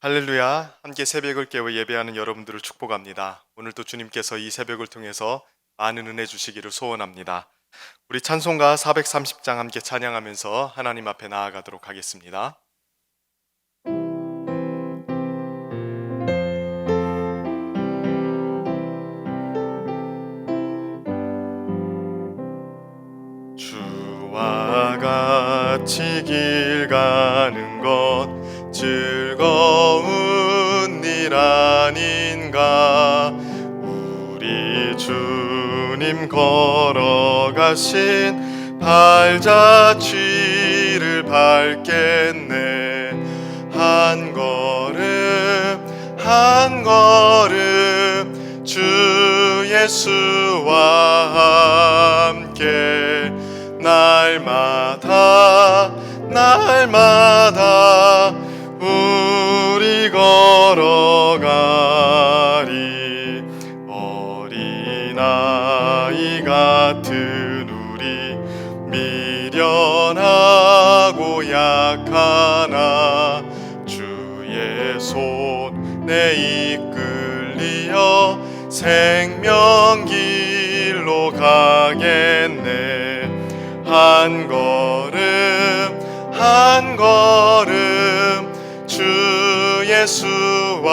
할렐루야, 함께 새벽을 깨워 예배하는 여러분들을 축복합니다. 오늘도 주님께서 이 새벽을 통해서 많은 은혜 주시기를 소원합니다. 우리 찬송가 430장 함께 찬양하면서 하나님 앞에 나아가도록 하겠습니다. 주와 같이 길 가는 것 즐거운 일 아닌가. 우리 주님 걸어가신 발자취를 밟겠네. 한 걸음 한 걸음 주 예수와 함께 날마다 날마다 우리 걸어가리. 어린아이 같은 우리 미련하고 약하나 주의 손에 이끌리어 생명길로 가겠네. 한 걸음 한 걸음 주 예수와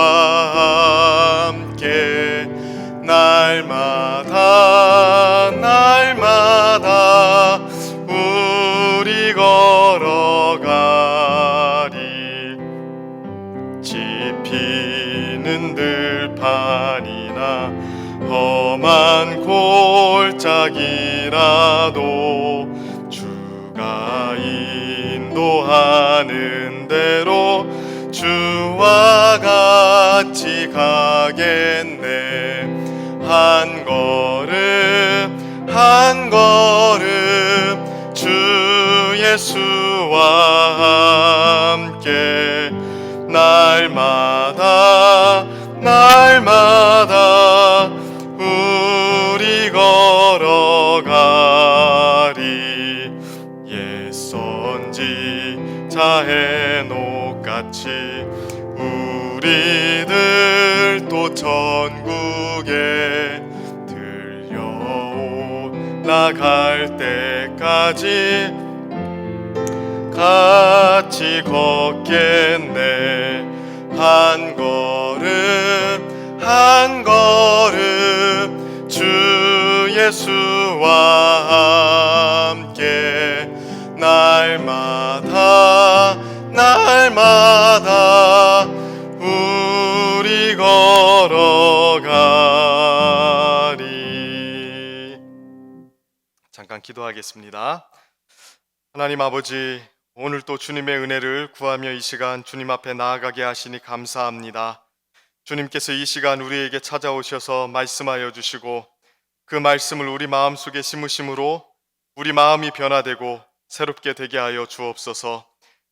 함께 날마다 날마다 우리 걸어가리. 짚히는 들판이나 험한 골짜기라도 주가 인도하는 대로 주와 같이 가겠네. 한 걸음 한 걸음 주 예수와 함께 날마다 날마다 우리 걸어가리. 옛 선지자 헤녹같이 우리들도 천국에 들려올라갈 때까지 같이 걷겠네. 한 걸음 한 걸음 주 예수와 함께 날마다 날마다 우리 걸어가리. 잠깐 기도하겠습니다. 하나님 아버지, 오늘 또 주님의 은혜를 구하며 이 시간 주님 앞에 나아가게 하시니 감사합니다. 주님께서 이 시간 우리에게 찾아오셔서 말씀하여 주시고 그 말씀을 우리 마음속에 심으심으로 우리 마음이 변화되고 새롭게 되게 하여 주옵소서.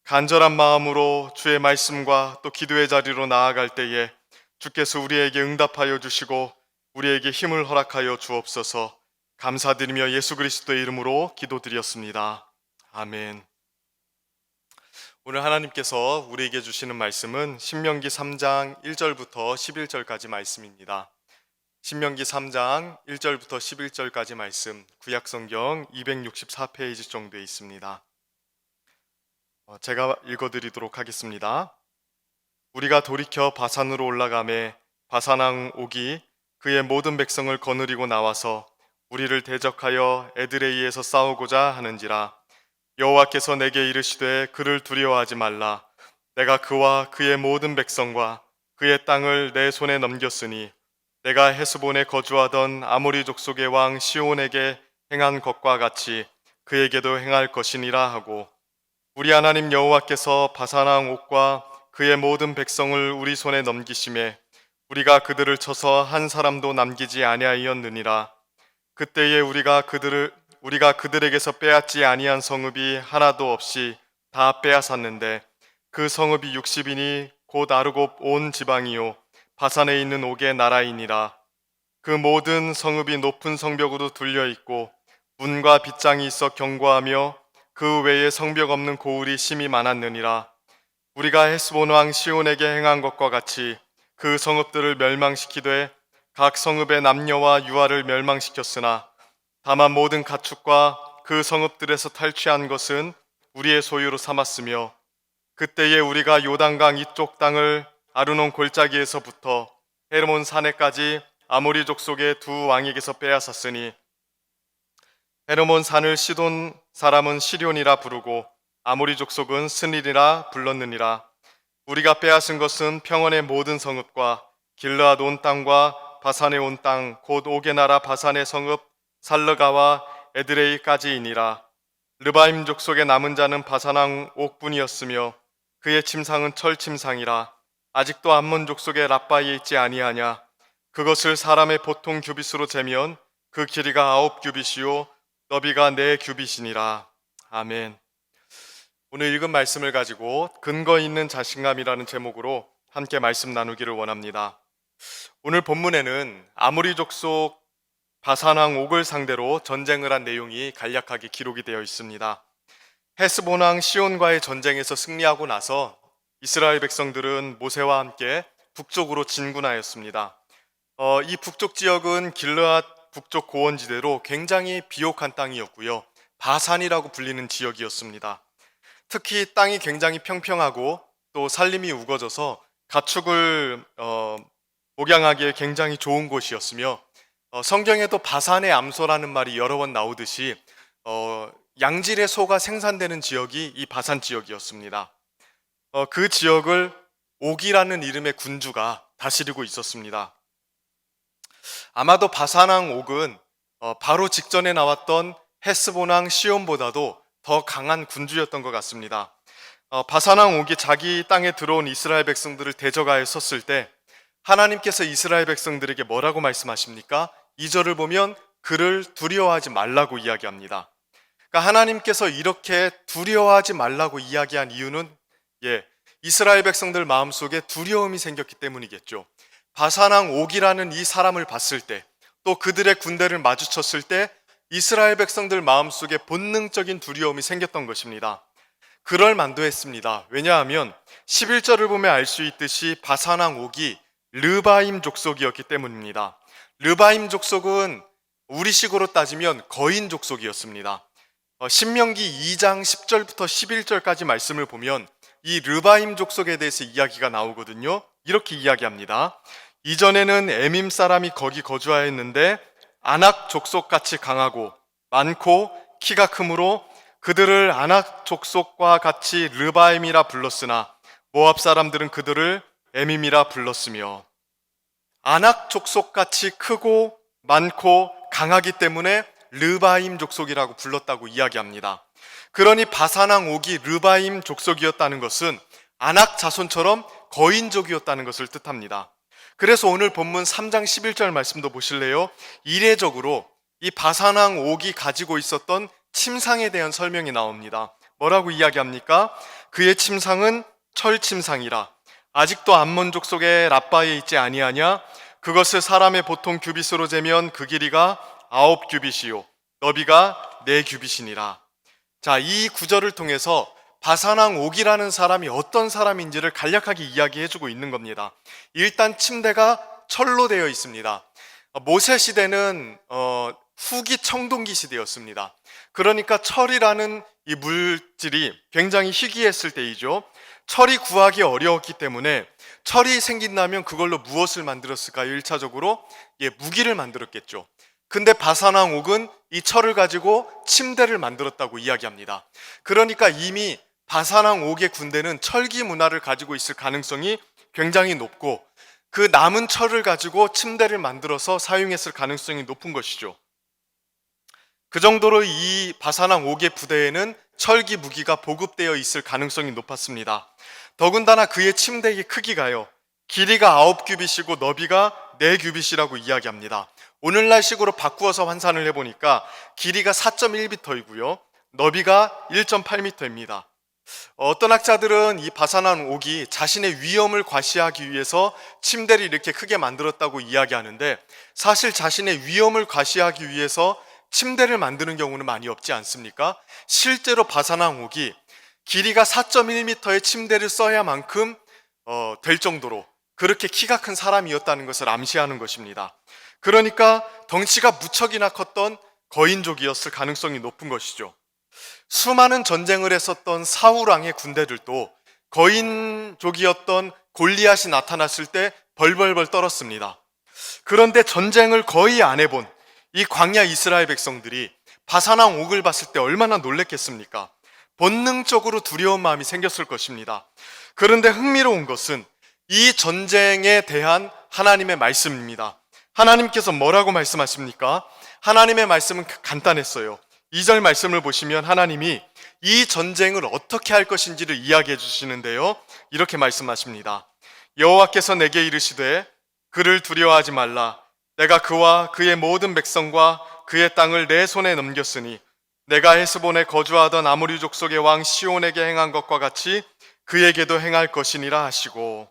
간절한 마음으로 주의 말씀과 또 기도의 자리로 나아갈 때에 주께서 우리에게 응답하여 주시고 우리에게 힘을 허락하여 주옵소서. 감사드리며 예수 그리스도의 이름으로 기도드렸습니다. 아멘. 오늘 하나님께서 우리에게 주시는 말씀은 신명기 3장 1절부터 11절까지 말씀입니다. 신명기 3장 1절부터 11절까지 말씀, 구약성경 264페이지 정도에 있습니다. 제가 읽어드리도록 하겠습니다. 우리가 돌이켜 바산으로 올라가매 바산왕 옥이 그의 모든 백성을 거느리고 나와서 우리를 대적하여 에드레이에서 싸우고자 하는지라. 여호와께서 내게 이르시되 그를 두려워하지 말라. 내가 그와 그의 모든 백성과 그의 땅을 내 손에 넘겼으니 내가 헤스본에 거주하던 아모리 족속의 왕 시온에게 행한 것과 같이 그에게도 행할 것이니라 하고, 우리 하나님 여호와께서 바산왕 옥과 그의 모든 백성을 우리 손에 넘기심에 우리가 그들을 쳐서 한 사람도 남기지 아니하였느니라. 그때에 우리가 그들에게서 빼앗지 아니한 성읍이 하나도 없이 다 빼앗았는데 그 성읍이 60이니 곧 아르곱 온 지방이요 바산에 있는 옥의 나라이니라. 그 모든 성읍이 높은 성벽으로 둘려 있고 문과 빗장이 있어 견고하며 그 외에 성벽 없는 고을이 심이 많았느니라. 우리가 헤스본 왕 시온에게 행한 것과 같이 그 성읍들을 멸망시키되 각 성읍의 남녀와 유아를 멸망시켰으나 다만 모든 가축과 그 성읍들에서 탈취한 것은 우리의 소유로 삼았으며 그때에 우리가 요단강 이쪽 땅을 아르논 골짜기에서부터 헤르몬 산에까지 아모리 족속의 두 왕에게서 빼앗았으니 헤르몬 산을 시돈 사람은 시련이라 부르고 아모리 족속은 스닐이라 불렀느니라. 우리가 빼앗은 것은 평원의 모든 성읍과 길르앗 온 땅과 바산의 온 땅 곧 오게 나라 바산의 성읍 살르가와 에드레이까지이니라. 르바임 족속의 남은 자는 바산왕 옥분이었으며 그의 침상은 철 침상이라. 아직도 암몬 족속의 랍바에 있지 아니하냐. 그것을 사람의 보통 규빗으로 재면 그 길이가 9규빗이요 너비가 4규빗이니라. 아멘. 오늘 읽은 말씀을 가지고 근거 있는 자신감이라는 제목으로 함께 말씀 나누기를 원합니다. 오늘 본문에는 아모리 족속 바산 왕 옥을 상대로 전쟁을 한 내용이 간략하게 기록이 되어 있습니다. 헤스본 왕 시온과의 전쟁에서 승리하고 나서 이스라엘 백성들은 모세와 함께 북쪽으로 진군하였습니다. 이 북쪽 지역은 길르앗 북쪽 고원지대로 굉장히 비옥한 땅이었고요. 바산이라고 불리는 지역이었습니다. 특히 땅이 굉장히 평평하고 또 산림이 우거져서 가축을 목양하기에 굉장히 좋은 곳이었으며 성경에도 바산의 암소라는 말이 여러 번 나오듯이 양질의 소가 생산되는 지역이 이 바산 지역이었습니다. 그 지역을 옥이라는 이름의 군주가 다스리고 있었습니다. 아마도 바산왕 옥은 바로 직전에 나왔던 헤스본왕 시온보다도 더 강한 군주였던 것 같습니다. 바산왕 옥이 자기 땅에 들어온 이스라엘 백성들을 대적하여 섰을 때 하나님께서 이스라엘 백성들에게 뭐라고 말씀하십니까? 2절을 보면 그를 두려워하지 말라고 이야기합니다. 그러니까 하나님께서 이렇게 두려워하지 말라고 이야기한 이유는 이스라엘 백성들 마음속에 두려움이 생겼기 때문이겠죠. 바산왕 옥이라는 이 사람을 봤을 때 또 그들의 군대를 마주쳤을 때 이스라엘 백성들 마음속에 본능적인 두려움이 생겼던 것입니다. 그럴 만도 했습니다. 왜냐하면 11절을 보면 알 수 있듯이 바산왕 옥이 르바임 족속이었기 때문입니다. 르바임 족속은 우리식으로 따지면 거인 족속이었습니다. 신명기 2장 10절부터 11절까지 말씀을 보면 이 르바임 족속에 대해서 이야기가 나오거든요. 이렇게 이야기합니다. 이전에는 에밈 사람이 거기 거주하였는데 아낙 족속같이 강하고 많고 키가 크므로 그들을 아낙 족속과 같이 르바임이라 불렀으나 모압 사람들은 그들을 에밈이라 불렀으며 아낙 족속같이 크고 많고 강하기 때문에 르바임 족속이라고 불렀다고 이야기합니다. 그러니 바산왕 옥이 르바임 족속이었다는 것은 아낙 자손처럼 거인족이었다는 것을 뜻합니다. 그래서 오늘 본문 3장 11절 말씀도 보실래요? 이례적으로 이 바산왕 옥이 가지고 있었던 침상에 대한 설명이 나옵니다. 뭐라고 이야기합니까? 그의 침상은 철 침상이라. 아직도 암몬 족속의 랍바에 있지 아니하냐? 그것을 사람의 보통 규빗으로 재면 그 길이가 9규빗이요 너비가 4규빗이니라. 자, 이 구절을 통해서 바산왕 옥이라는 사람이 어떤 사람인지를 간략하게 이야기해주고 있는 겁니다. 일단 침대가 철로 되어 있습니다. 모세 시대는 후기 청동기 시대였습니다. 그러니까 철이라는 이 물질이 굉장히 희귀했을 때이죠. 철이 구하기 어려웠기 때문에 철이 생긴다면 그걸로 무엇을 만들었을까요? 1차적으로 무기를 만들었겠죠. 근데 바산왕 옥은 이 철을 가지고 침대를 만들었다고 이야기합니다. 그러니까 이미 바산왕 옥의 군대는 철기 문화를 가지고 있을 가능성이 굉장히 높고 그 남은 철을 가지고 침대를 만들어서 사용했을 가능성이 높은 것이죠. 그 정도로 이 바산왕 옥의 부대에는 철기 무기가 보급되어 있을 가능성이 높았습니다. 더군다나 그의 침대의 크기가요, 길이가 9규빗이고 너비가 4규빗이라고 이야기합니다. 오늘날식으로 바꾸어서 환산을 해보니까 길이가 4.1m이고요 너비가 1.8m입니다. 어떤 학자들은 이 바산왕 옥이 자신의 위험을 과시하기 위해서 침대를 이렇게 크게 만들었다고 이야기하는데, 사실 자신의 위험을 과시하기 위해서 침대를 만드는 경우는 많이 없지 않습니까? 실제로 바산왕 옥이 길이가 4.1m의 침대를 써야만큼 될 정도로 그렇게 키가 큰 사람이었다는 것을 암시하는 것입니다. 그러니까 덩치가 무척이나 컸던 거인족이었을 가능성이 높은 것이죠. 수많은 전쟁을 했었던 사울 왕의 군대들도 거인족이었던 골리앗이 나타났을 때 벌벌벌 떨었습니다. 그런데 전쟁을 거의 안 해본 이 광야 이스라엘 백성들이 바산왕 옥을 봤을 때 얼마나 놀랬겠습니까? 본능적으로 두려운 마음이 생겼을 것입니다. 그런데 흥미로운 것은 이 전쟁에 대한 하나님의 말씀입니다. 하나님께서 뭐라고 말씀하십니까? 하나님의 말씀은 간단했어요. 2절 말씀을 보시면 하나님이 이 전쟁을 어떻게 할 것인지를 이야기해 주시는데요. 이렇게 말씀하십니다. 여호와께서 내게 이르시되 그를 두려워하지 말라. 내가 그와 그의 모든 백성과 그의 땅을 내 손에 넘겼으니 내가 헤스본에 거주하던 아모리 족속의 왕 시온에게 행한 것과 같이 그에게도 행할 것이니라 하시고.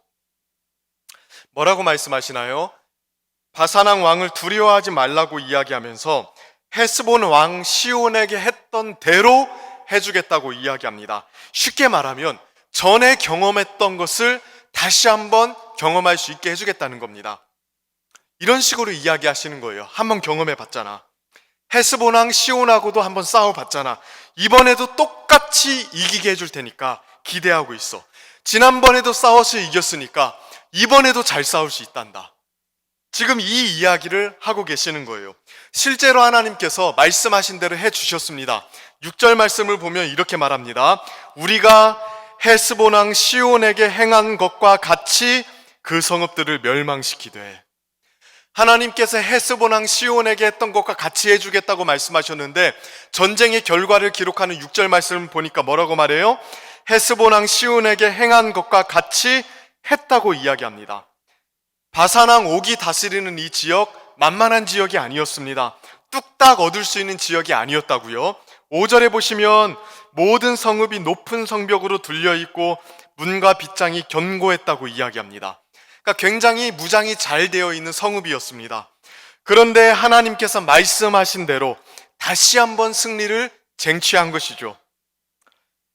뭐라고 말씀하시나요? 바산왕 왕을 두려워하지 말라고 이야기하면서 헤스본 왕 시온에게 했던 대로 해주겠다고 이야기합니다. 쉽게 말하면 전에 경험했던 것을 다시 한번 경험할 수 있게 해주겠다는 겁니다. 이런 식으로 이야기하시는 거예요. 한번 경험해 봤잖아. 헤스본 왕 시온하고도 한번 싸워봤잖아. 이번에도 똑같이 이기게 해줄 테니까 기대하고 있어. 지난번에도 싸워서 이겼으니까 이번에도 잘 싸울 수 있단다. 지금 이 이야기를 하고 계시는 거예요. 실제로 하나님께서 말씀하신 대로 해주셨습니다. 6절 말씀을 보면 이렇게 말합니다. 우리가 헤스본 왕 시온에게 행한 것과 같이 그 성읍들을 멸망시키되. 하나님께서 헤스본 왕 시온에게 했던 것과 같이 해주겠다고 말씀하셨는데 전쟁의 결과를 기록하는 6절 말씀을 보니까 뭐라고 말해요? 헤스본 왕 시온에게 행한 것과 같이 했다고 이야기합니다. 바산 왕 옥이 다스리는 이 지역 만만한 지역이 아니었습니다. 뚝딱 얻을 수 있는 지역이 아니었다고요. 5절에 보시면 모든 성읍이 높은 성벽으로 둘려있고 문과 빗장이 견고했다고 이야기합니다. 그러니까 굉장히 무장이 잘 되어 있는 성읍이었습니다. 그런데 하나님께서 말씀하신 대로 다시 한번 승리를 쟁취한 것이죠.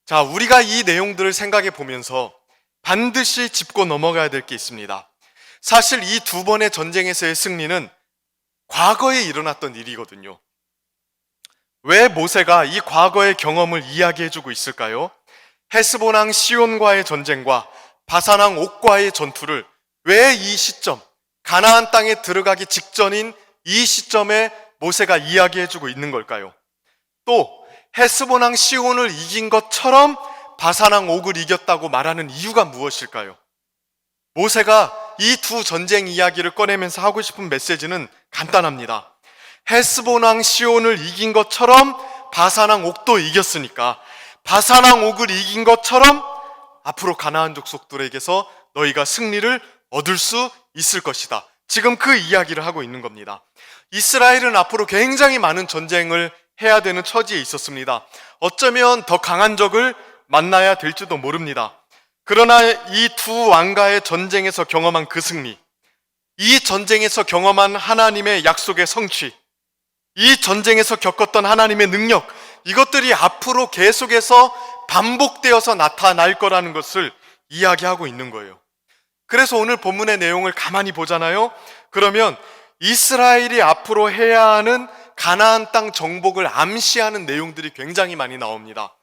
자, 우리가 이 내용들을 생각해 보면서 반드시 짚고 넘어가야 될 게 있습니다. 사실 이 두 번의 전쟁에서의 승리는 과거에 일어났던 일이거든요. 왜 모세가 이 과거의 경험을 이야기해주고 있을까요? 헤스본 왕 시온과의 전쟁과 바산 왕 옥과의 전투를 왜 이 시점, 가나안 땅에 들어가기 직전인 이 시점에 모세가 이야기해주고 있는 걸까요? 또 헤스본 왕 시온을 이긴 것처럼 바산 왕 옥을 이겼다고 말하는 이유가 무엇일까요? 모세가 이 두 전쟁 이야기를 꺼내면서 하고 싶은 메시지는 간단합니다. 헤스본 왕 시온을 이긴 것처럼 바산 왕 옥도 이겼으니까 바산 왕 옥을 이긴 것처럼 앞으로 가나안 족속들에게서 너희가 승리를 얻을 수 있을 것이다. 지금 그 이야기를 하고 있는 겁니다. 이스라엘은 앞으로 굉장히 많은 전쟁을 해야 되는 처지에 있었습니다. 어쩌면 더 강한 적을 만나야 될지도 모릅니다. 그러나 이 두 왕가의 전쟁에서 경험한 그 승리, 이 전쟁에서 경험한 하나님의 약속의 성취, 이 전쟁에서 겪었던 하나님의 능력, 이것들이 앞으로 계속해서 반복되어서 나타날 거라는 것을 이야기하고 있는 거예요. 그래서 오늘 본문의 내용을 가만히 보잖아요. 그러면 이스라엘이 앞으로 해야 하는 가나안 땅 정복을 암시하는 내용들이 굉장히 많이 나옵니다.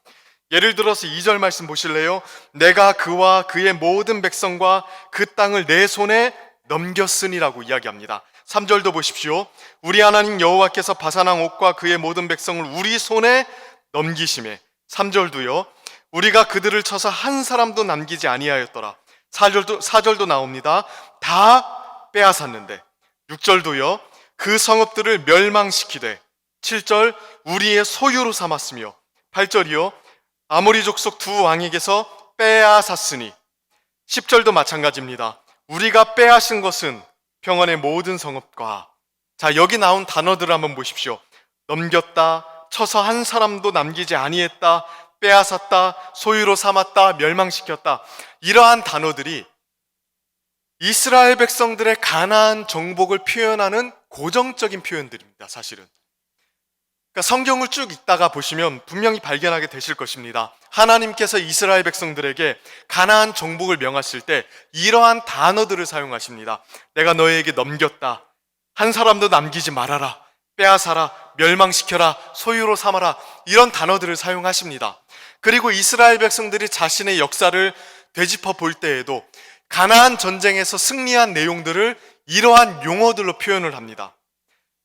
예를 들어서 2절 말씀 보실래요? 내가 그와 그의 모든 백성과 그 땅을 내 손에 넘겼으니라고 이야기합니다. 3절도 보십시오. 우리 하나님 여호와께서 바산 왕 옥과 그의 모든 백성을 우리 손에 넘기심에. 3절도요. 우리가 그들을 쳐서 한 사람도 남기지 아니하였더라. 4절도 나옵니다. 다 빼앗았는데. 6절도요. 그 성읍들을 멸망시키되. 7절 우리의 소유로 삼았으며. 8절이요. 아모리 족속 두 왕에게서 빼앗았으니. 10절도 마찬가지입니다. 우리가 빼앗은 것은 평원의 모든 성읍과. 자, 여기 나온 단어들을 한번 보십시오. 넘겼다, 쳐서 한 사람도 남기지 아니했다, 빼앗았다, 소유로 삼았다, 멸망시켰다. 이러한 단어들이 이스라엘 백성들의 가나안 정복을 표현하는 고정적인 표현들입니다. 사실은. 그러니까 성경을 쭉 읽다가 보시면 분명히 발견하게 되실 것입니다. 하나님께서 이스라엘 백성들에게 가나안 정복을 명하실 때 이러한 단어들을 사용하십니다. 내가 너희에게 넘겼다. 한 사람도 남기지 말아라. 빼앗아라. 멸망시켜라. 소유로 삼아라. 이런 단어들을 사용하십니다. 그리고 이스라엘 백성들이 자신의 역사를 되짚어 볼 때에도 가나안 전쟁에서 승리한 내용들을 이러한 용어들로 표현을 합니다.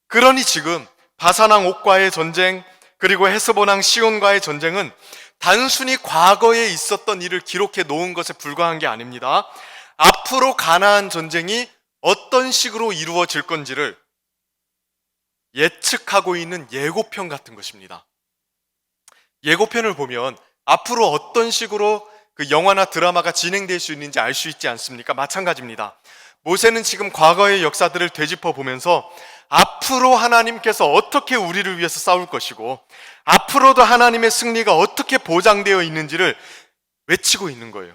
그러니 지금 바산왕 옥과의 전쟁, 그리고 헤스본왕 시온과의 전쟁은 단순히 과거에 있었던 일을 기록해 놓은 것에 불과한 게 아닙니다. 앞으로 가나안 전쟁이 어떤 식으로 이루어질 건지를 예측하고 있는 예고편 같은 것입니다. 예고편을 보면 앞으로 어떤 식으로 그 영화나 드라마가 진행될 수 있는지 알 수 있지 않습니까? 마찬가지입니다. 모세는 지금 과거의 역사들을 되짚어 보면서 앞으로 하나님께서 어떻게 우리를 위해서 싸울 것이고 앞으로도 하나님의 승리가 어떻게 보장되어 있는지를 외치고 있는 거예요.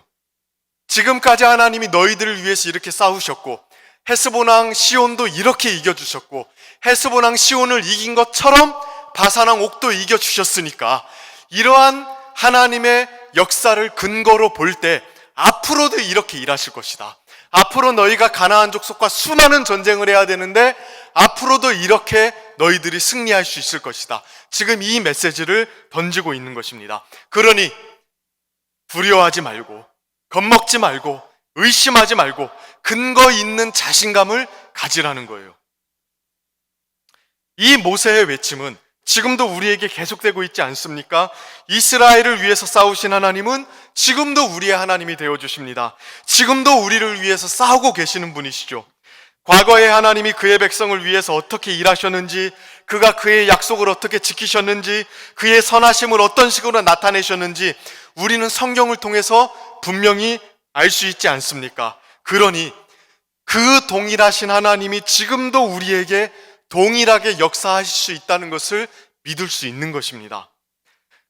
지금까지 하나님이 너희들을 위해서 이렇게 싸우셨고 헤스본왕 시온도 이렇게 이겨주셨고 헤스본왕 시온을 이긴 것처럼 바산왕 옥도 이겨주셨으니까 이러한 하나님의 역사를 근거로 볼 때 앞으로도 이렇게 일하실 것이다. 앞으로 너희가 가나안 족속과 수많은 전쟁을 해야 되는데 앞으로도 이렇게 너희들이 승리할 수 있을 것이다. 지금 이 메시지를 던지고 있는 것입니다. 그러니 두려워하지 말고 겁먹지 말고 의심하지 말고 근거 있는 자신감을 가지라는 거예요. 이 모세의 외침은 지금도 우리에게 계속되고 있지 않습니까? 이스라엘을 위해서 싸우신 하나님은 지금도 우리의 하나님이 되어주십니다. 지금도 우리를 위해서 싸우고 계시는 분이시죠. 과거에 하나님이 그의 백성을 위해서 어떻게 일하셨는지, 그가 그의 약속을 어떻게 지키셨는지, 그의 선하심을 어떤 식으로 나타내셨는지 우리는 성경을 통해서 분명히 알 수 있지 않습니까? 그러니 그 동일하신 하나님이 지금도 우리에게 동일하게 역사하실 수 있다는 것을 믿을 수 있는 것입니다.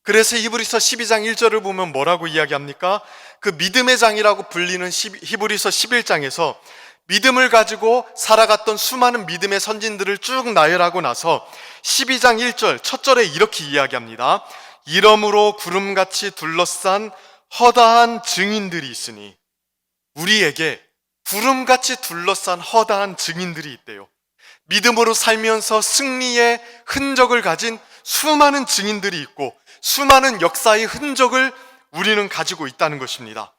그래서 히브리서 12장 1절을 보면 뭐라고 이야기합니까? 그 믿음의 장이라고 불리는 히브리서 11장에서 믿음을 가지고 살아갔던 수많은 믿음의 선진들을 쭉 나열하고 나서 12장 1절 첫 절에 이렇게 이야기합니다. 이러므로 구름같이 둘러싼 허다한 증인들이 있으니, 우리에게 구름같이 둘러싼 허다한 증인들이 있대요. 믿음으로 살면서 승리의 흔적을 가진 수많은 증인들이 있고 수많은 역사의 흔적을 우리는 가지고 있다는 것입니다.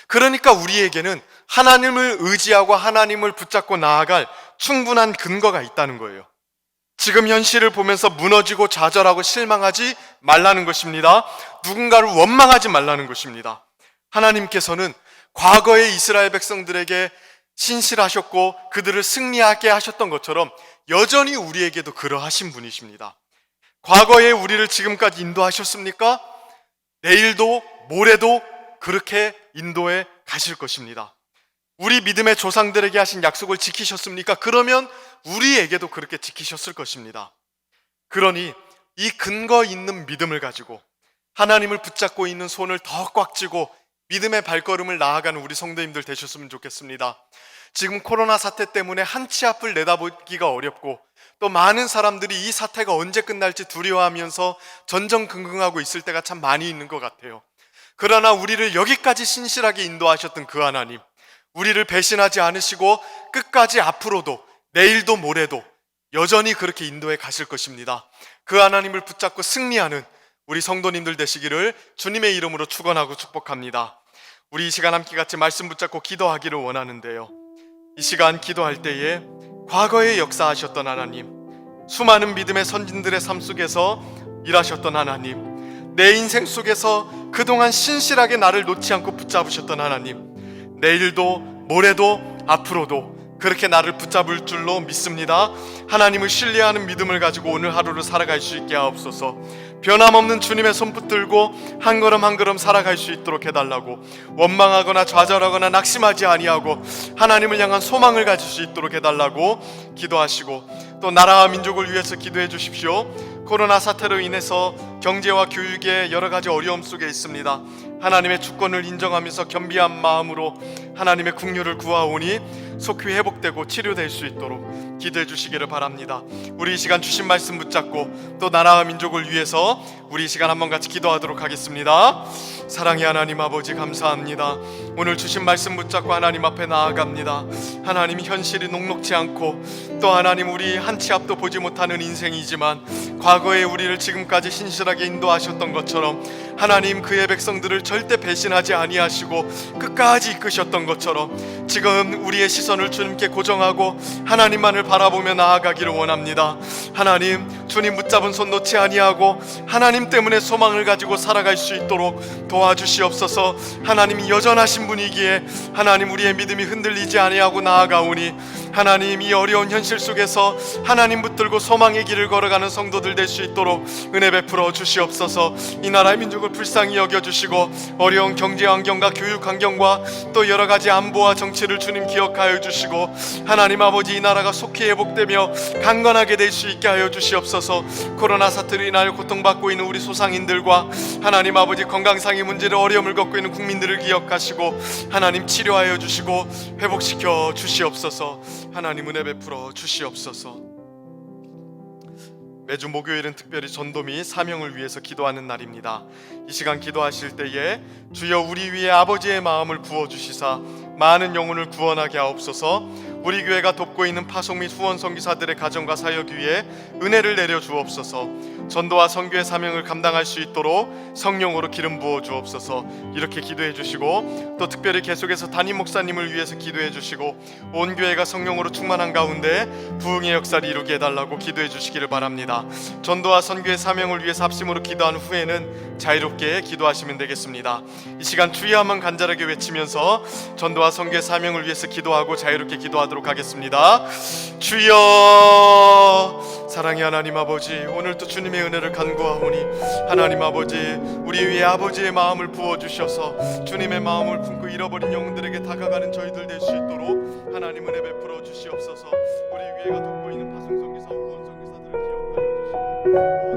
그러니까 우리에게는 하나님을 의지하고 하나님을 붙잡고 나아갈 충분한 근거가 있다는 거예요. 지금 현실을 보면서 무너지고 좌절하고 실망하지 말라는 것입니다. 누군가를 원망하지 말라는 것입니다. 하나님께서는 과거의 이스라엘 백성들에게 신실하셨고 그들을 승리하게 하셨던 것처럼 여전히 우리에게도 그러하신 분이십니다. 과거에 우리를 지금까지 인도하셨습니까? 내일도 모레도 그렇게 인도해 가실 것입니다. 우리 믿음의 조상들에게 하신 약속을 지키셨습니까? 그러면 우리에게도 그렇게 지키셨을 것입니다. 그러니 이 근거 있는 믿음을 가지고 하나님을 붙잡고 있는 손을 더 꽉 쥐고 믿음의 발걸음을 나아가는 우리 성도님들 되셨으면 좋겠습니다. 지금 코로나 사태 때문에 한치 앞을 내다보기가 어렵고 또 많은 사람들이 이 사태가 언제 끝날지 두려워하면서 전전긍긍하고 있을 때가 참 많이 있는 것 같아요. 그러나 우리를 여기까지 신실하게 인도하셨던 그 하나님, 우리를 배신하지 않으시고 끝까지 앞으로도 내일도 모레도 여전히 그렇게 인도해 가실 것입니다. 그 하나님을 붙잡고 승리하는 우리 성도님들 되시기를 주님의 이름으로 축원하고 축복합니다. 우리 이 시간 함께 같이 말씀 붙잡고 기도하기를 원하는데요, 이 시간 기도할 때에 과거에 역사하셨던 하나님, 수많은 믿음의 선진들의 삶 속에서 일하셨던 하나님, 내 인생 속에서 그동안 신실하게 나를 놓지 않고 붙잡으셨던 하나님, 내일도 모레도 앞으로도 그렇게 나를 붙잡을 줄로 믿습니다. 하나님을 신뢰하는 믿음을 가지고 오늘 하루를 살아갈 수 있게 하옵소서. 변함없는 주님의 손 붙들고 한 걸음 한 걸음 살아갈 수 있도록 해달라고, 원망하거나 좌절하거나 낙심하지 아니하고 하나님을 향한 소망을 가질 수 있도록 해달라고 기도하시고, 또 나라와 민족을 위해서 기도해 주십시오. 코로나 사태로 인해서 경제와 교육의 여러 가지 어려움 속에 있습니다. 하나님의 주권을 인정하면서 겸비한 마음으로 하나님의 긍휼을 구하오니 속히 회복되고 치료될 수 있도록 기도해 주시기를 바랍니다. 우리 이 시간 주신 말씀 붙잡고 또 나라와 민족을 위해서 우리 이 시간 한번 같이 기도하도록 하겠습니다. 사랑의 하나님 아버지, 감사합니다. 오늘 주신 말씀 붙잡고 하나님 앞에 나아갑니다. 하나님, 현실이 녹록지 않고 또 하나님 우리 한 치 앞도 보지 못하는 인생이지만 과거에 우리를 지금까지 신실하게 인도하셨던 것처럼 하나님, 그의 백성들을 절대 배신하지 아니하시고 끝까지 이끄셨던 것처럼 지금 우리의 시선을 주님께 고정하고 하나님만을 바라보며 나아가기를 원합니다. 하나님, 주님 붙잡은 손 놓지 아니하고 하나님 때문에 소망을 가지고 살아갈 수 있도록 도와주시옵소서. 하나님이 여전하신 분이기에 하나님, 우리의 믿음이 흔들리지 아니하고 나아가오니 하나님, 이 어려운 현실 속에서 하나님 붙들고 소망의 길을 걸어가는 성도들 될 수 있도록 은혜 베풀어 주시옵소서. 이 나라의 민족을 불쌍히 여겨주시고 어려운 경제 환경과 교육 환경과 또 여러 가지 안보와 정치를 주님 기억하여 주시고 하나님 아버지, 이 나라가 속히 회복되며 강건하게 될 수 있게 하여 주시옵소서. 코로나 사태로 인하여 고통받고 있는 우리 소상인들과 하나님 아버지, 건강상의 문제를 어려움을 겪고 있는 국민들을 기억하시고 하나님 치료하여 주시고 회복시켜 주시옵소서. 하나님 은혜 베풀어 주시옵소서. 매주 목요일은 특별히 전도 및 사명을 위해서 기도하는 날입니다. 이 시간 기도하실 때에 주여 우리 위에 아버지의 마음을 부어주시사 많은 영혼을 구원하게 하옵소서. 우리 교회가 돕고 있는 파송 및 후원 선교사들의 가정과 사역 위에 은혜를 내려 주옵소서. 전도와 선교의 사명을 감당할 수 있도록 성령으로 기름 부어 주옵소서. 이렇게 기도해 주시고 또 특별히 계속해서 담임 목사님을 위해서 기도해 주시고 온 교회가 성령으로 충만한 가운데 부흥의 역사를 이루게 해달라고 기도해 주시기를 바랍니다. 전도와 선교의 사명을 위해서 합심으로 기도한 후에는 자유롭게 기도하시면 되겠습니다. 이 시간 주여 한번 간절하게 외치면서 전도와 선교의 사명을 위해서 기도하고 자유롭게 기도하도록 하겠습니다. 주여, 사랑의 하나님 아버지, 오늘도 주님의 은혜를 간구하오니 하나님 아버지, 우리 위에 아버지의 마음을 부어주셔서 주님의 마음을 품고 잃어버린 영혼들에게 다가가는 저희들 될 수 있도록 하나님 은혜 베풀어 주시옵소서. 우리 위에가 돕고 있는 파송선교사, 후원선교사들을 기억하여 주시고